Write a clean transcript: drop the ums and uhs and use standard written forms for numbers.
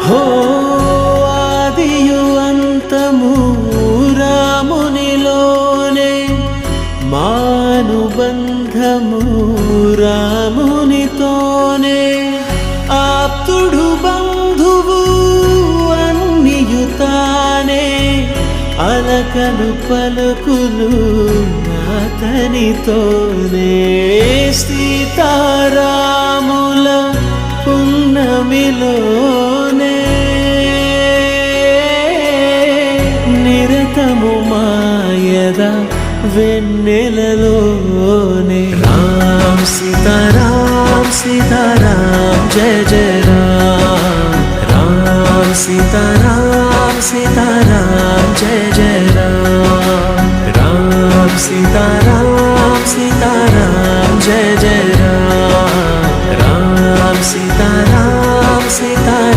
హో ఆదియు అంతము రామునిలోనే, మానుబంధము రామునితోనే, ఆప్తుడు బంధువు అన్నియుతానే, అలకలు పలుకులు అతనితోనే. సీతారాముల పున్నమిలోనే, నిరతము మాయద వెన్నెలలోనే. రామ్ సీతారామ్ సీతారామ్ జయ జయ రామ్. రామ్ సీతారామ్ సీతారామ్ జయ జయ